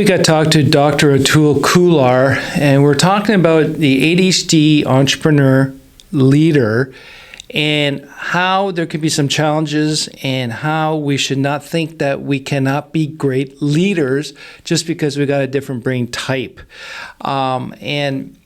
We got to talk to Dr. Atul Khullar, and we're talking about the ADHD entrepreneur leader and how there could be some challenges and how we should not think that we cannot be great leaders just because we got a different brain type. And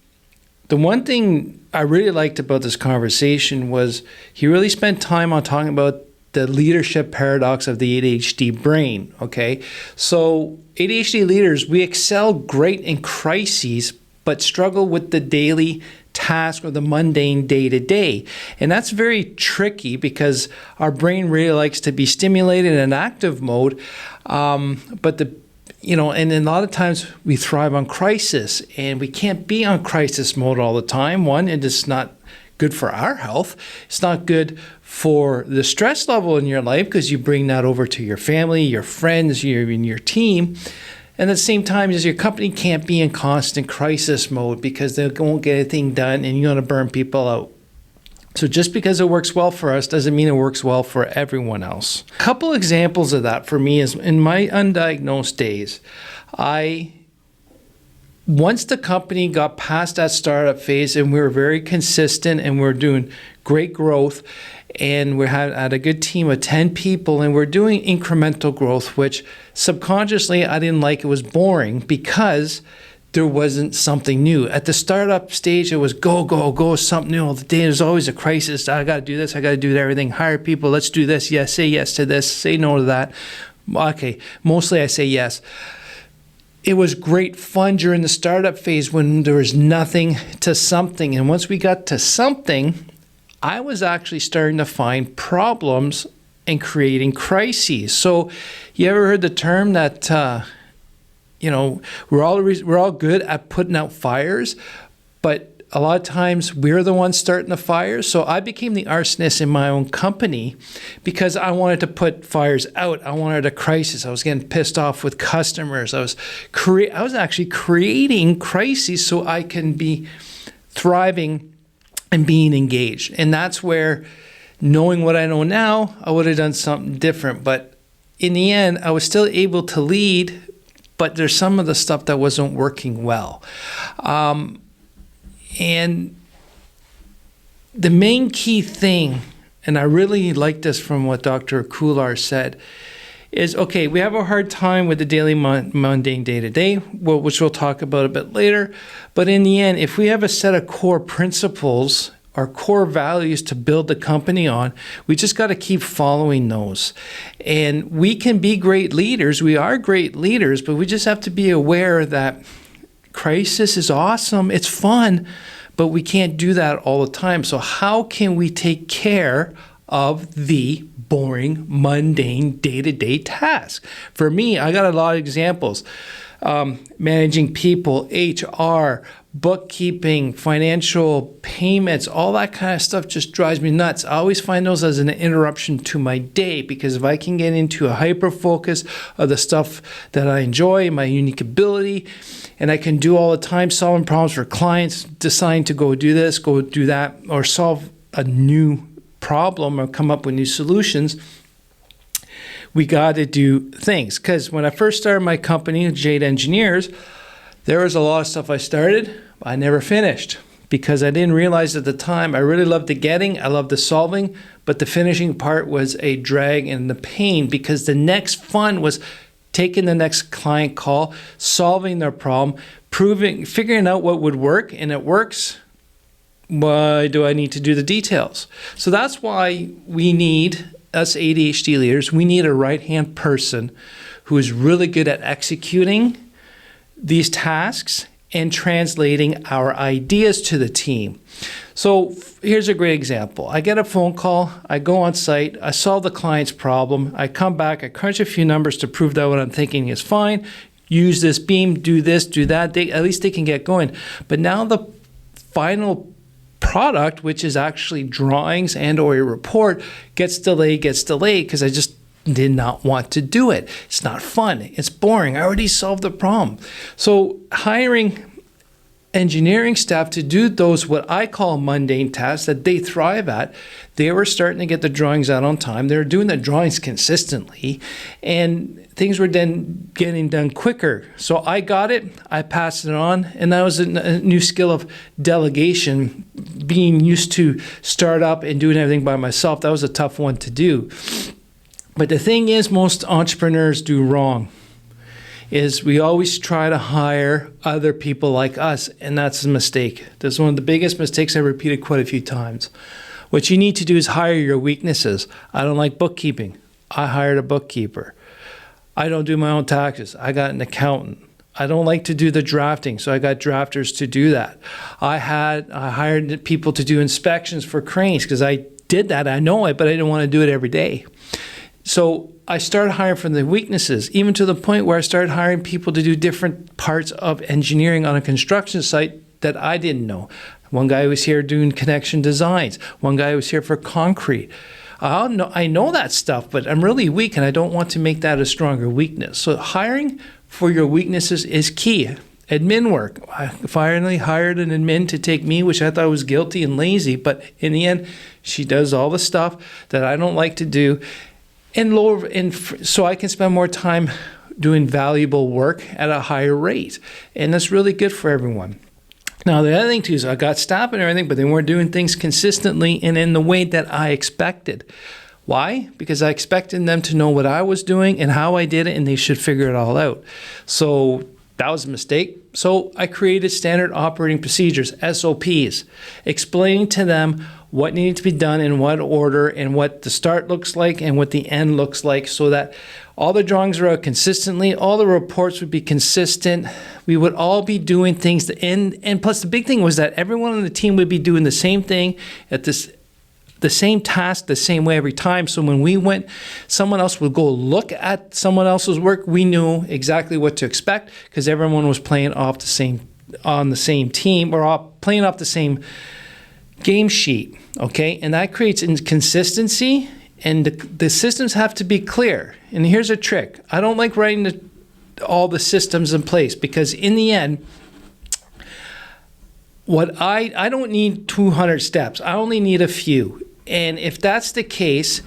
the one thing I really liked about this conversation was he really spent time on talking about the leadership paradox of the ADHD brain, okay? So ADHD leaders, we excel great in crises, but struggle with the daily task or the mundane day-to-day. And that's very tricky because our brain really likes to be stimulated in active mode, and a lot of times we thrive on crisis, and we can't be on crisis mode all the time. One, it is not good for our health. It's not good for the stress level in your life because you bring that over to your family, your friends, your team. And at the same time, as your company can't be in constant crisis mode because they won't get anything done and you're going to burn people out. So just because it works well for us doesn't mean it works well for everyone else. A couple examples of that for me is in my undiagnosed days, once the company got past that startup phase and we were very consistent and we're doing great growth and we had a good team of 10 people and we're doing incremental growth, which subconsciously I didn't like. It was boring because there wasn't something new. At the startup stage, it was go, something new all the day. There's always a crisis. I got to do this. I got to do everything. Hire people. Let's do this. Yes, say yes to this. Say no to that. Okay, mostly I say yes. It was great fun during the startup phase when there was nothing to something. And once we got to something, I was actually starting to find problems and creating crises. So you ever heard the term that, we're all good at putting out fires, but a lot of times we're the ones starting the fires. So I became the arsonist in my own company because I wanted to put fires out. I wanted a crisis. I was getting pissed off with customers. I was actually creating crises so I can be thriving and being engaged. And that's where, knowing what I know now, I would have done something different. But in the end, I was still able to lead, but there's some of the stuff that wasn't working well. And the main key thing, and I really like this from what Dr. Khullar said, is, okay, we have a hard time with the daily mundane day-to-day, which we'll talk about a bit later. But in the end, if we have a set of core principles or core values to build the company on, we just got to keep following those. And we can be great leaders. We are great leaders, but we just have to be aware that crisis is awesome. It's fun, but we can't do that all the time. So how can we take care of the boring, mundane, day-to-day tasks? For me, I got a lot of examples. Managing people, HR, bookkeeping, financial payments, all that kind of stuff just drives me nuts. I always find those as an interruption to my day because if I can get into a hyper-focus of the stuff that I enjoy, my unique ability, and I can do all the time solving problems for clients, deciding to go do this, go do that, or solve a new problem or come up with new solutions, we got to do things. Because when I first started my company, Jade Engineers, there was a lot of stuff I started, but I never finished because I didn't realize at the time I really loved the getting, I loved the solving, but the finishing part was a drag and the pain because the next fun was taking the next client call, solving their problem, figuring out what would work, and it works. Why do I need to do the details? So that's why we need, us ADHD leaders, we need a right-hand person who is really good at executing these tasks and translating our ideas to the team. So here's a great example. I get a phone call, I go on site, I solve the client's problem, I come back, I crunch a few numbers to prove that what I'm thinking is fine, use this beam, do this, do that, at least they can get going. But now the final product, which is actually drawings and or a report, gets delayed because I just did not want to do it. It's not fun. It's boring. I already solved the problem. So hiring engineering staff to do those what I call mundane tasks that they thrive at. They were starting to get the drawings out on time. They were doing the drawings consistently, and things were then getting done quicker. So I got it, I passed it on, and that was a new skill of delegation. Being used to start up and doing everything by myself, that was a tough one to do. But the thing is, most entrepreneurs do wrong is we always try to hire other people like us, and that's a mistake. That's one of the biggest mistakes I repeated quite a few times. What you need to do is hire your weaknesses. I don't like bookkeeping. I hired a bookkeeper. I don't do my own taxes. I got an accountant. I don't like to do the drafting, so I got drafters to do that. I hired people to do inspections for cranes because I did that. I know it, but I didn't want to do it every day. So I started hiring from the weaknesses, even to the point where I started hiring people to do different parts of engineering on a construction site that I didn't know. One guy was here doing connection designs. One guy was here for concrete. I know that stuff, but I'm really weak, and I don't want to make that a stronger weakness. So hiring for your weaknesses is key. Admin work. I finally hired an admin to take me, which I thought was guilty and lazy, but in the end, she does all the stuff that I don't like to do. So I can spend more time doing valuable work at a higher rate. And that's really good for everyone. Now, the other thing too is I got staff and everything, but they weren't doing things consistently and in the way that I expected. Why? Because I expected them to know what I was doing and how I did it, and they should figure it all out. So that was a mistake. So I created standard operating procedures, SOPs, explaining to them what needed to be done in what order and what the start looks like and what the end looks like, so that all the drawings are out consistently, all the reports would be consistent, we would all be doing things, and plus the big thing was that everyone on the team would be doing the same thing at the same task the same way every time. So when we went, someone else would go look at someone else's work, we knew exactly what to expect because everyone was playing off on the same team, or playing off the same game sheet, okay? And that creates inconsistency, and the systems have to be clear. And here's a trick. I don't like writing all the systems in place, because in the end, I don't need 200 steps. I only need a few. And if that's the case,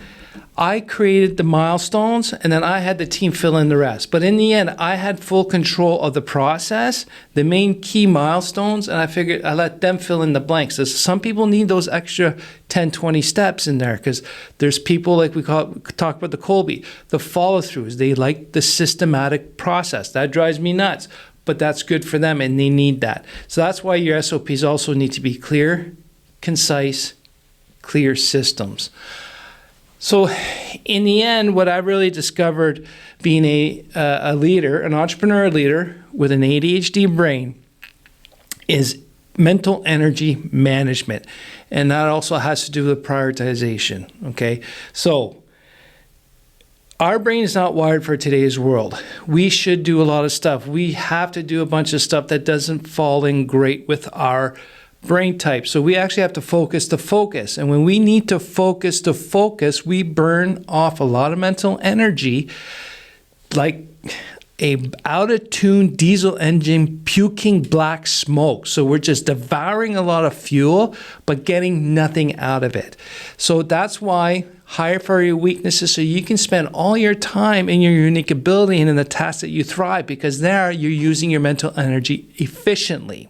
I created the milestones and then I had the team fill in the rest. But in the end, I had full control of the process, the main key milestones, and I figured I let them fill in the blanks. So some people need those extra 10, 20 steps in there, because there's people, like we talk about the Colby, the follow-throughs. They like the systematic process. That drives me nuts, but that's good for them and they need that. So that's why your SOPs also need to be clear, concise, clear systems. So in the end, what I really discovered being a leader, an entrepreneur leader with an ADHD brain, is mental energy management. And that also has to do with prioritization, okay? So our brain is not wired for today's world. We should do a lot of stuff. We have to do a bunch of stuff that doesn't fall in great with our brain type. So we actually have to focus the focus. And when we need to focus the focus, we burn off a lot of mental energy, like a out-of-tune diesel engine puking black smoke. So we're just devouring a lot of fuel, but getting nothing out of it. So that's why hire for your weaknesses, so you can spend all your time in your unique ability and in the tasks that you thrive, because there you're using your mental energy efficiently.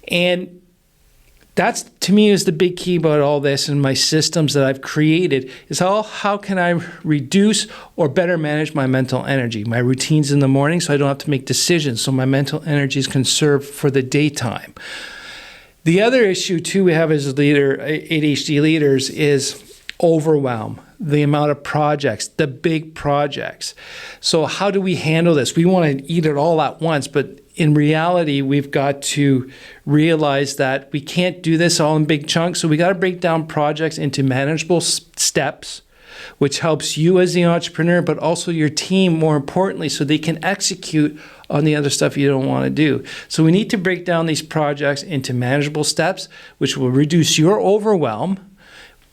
And that's, to me, is the big key about all this, and my systems that I've created is how can I reduce or better manage my mental energy, my routines in the morning, so I don't have to make decisions, so my mental energy is conserved for the daytime. The other issue too we have as ADHD leaders is overwhelm, the amount of projects, the big projects. So how do we handle this? We want to eat it all at once, but in reality, we've got to realize that we can't do this all in big chunks. So we got to break down projects into manageable steps, which helps you as the entrepreneur, but also your team, more importantly, so they can execute on the other stuff you don't want to do. So we need to break down these projects into manageable steps, which will reduce your overwhelm,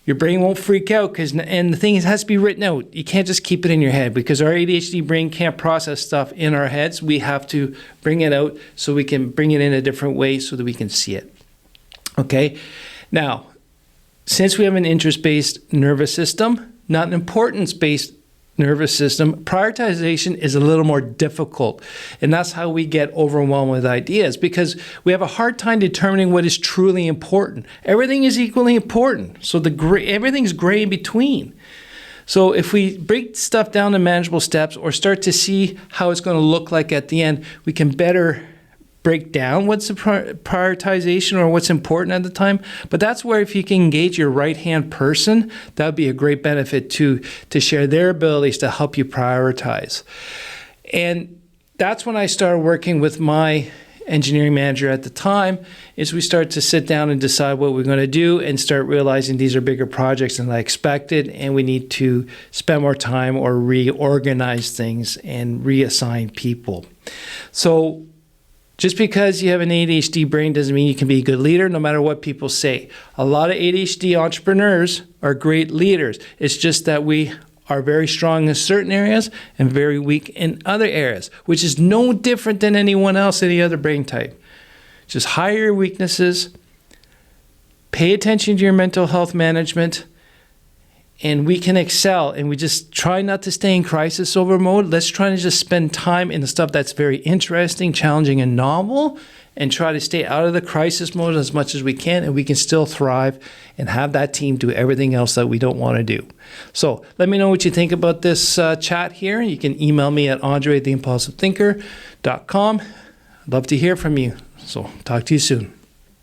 Your brain won't freak out and the thing is, it has to be written out. You can't just keep it in your head because our ADHD brain can't process stuff in our heads. We have to bring it out so we can bring it in a different way so that we can see it. Okay? Now, since we have an interest-based nervous system, not an importance-based nervous system, prioritization is a little more difficult. And that's how we get overwhelmed with ideas, because we have a hard time determining what is truly important. Everything is equally important. So everything's gray in between. So if we break stuff down to manageable steps or start to see how it's going to look like at the end, we can better break down what's the prioritization or what's important at the time. But that's where if you can engage your right-hand person, that would be a great benefit to share their abilities to help you prioritize. And that's when I started working with my engineering manager at the time, is we start to sit down and decide what we're going to do and start realizing these are bigger projects than I expected, and we need to spend more time or reorganize things and reassign people. So just because you have an ADHD brain doesn't mean you can be a good leader, no matter what people say. A lot of ADHD entrepreneurs are great leaders. It's just that we are very strong in certain areas and very weak in other areas, which is no different than anyone else, any other brain type. Just hide your weaknesses, pay attention to your mental health management, and we can excel. And we just try not to stay in crisis over mode. Let's try to just spend time in the stuff that's very interesting, challenging, and novel, and try to stay out of the crisis mode as much as we can, and we can still thrive and have that team do everything else that we don't want to do. So let me know what you think about this chat here. You can email me at André@theimpulsivethinker.com. I'd love to hear from you. So talk to you soon.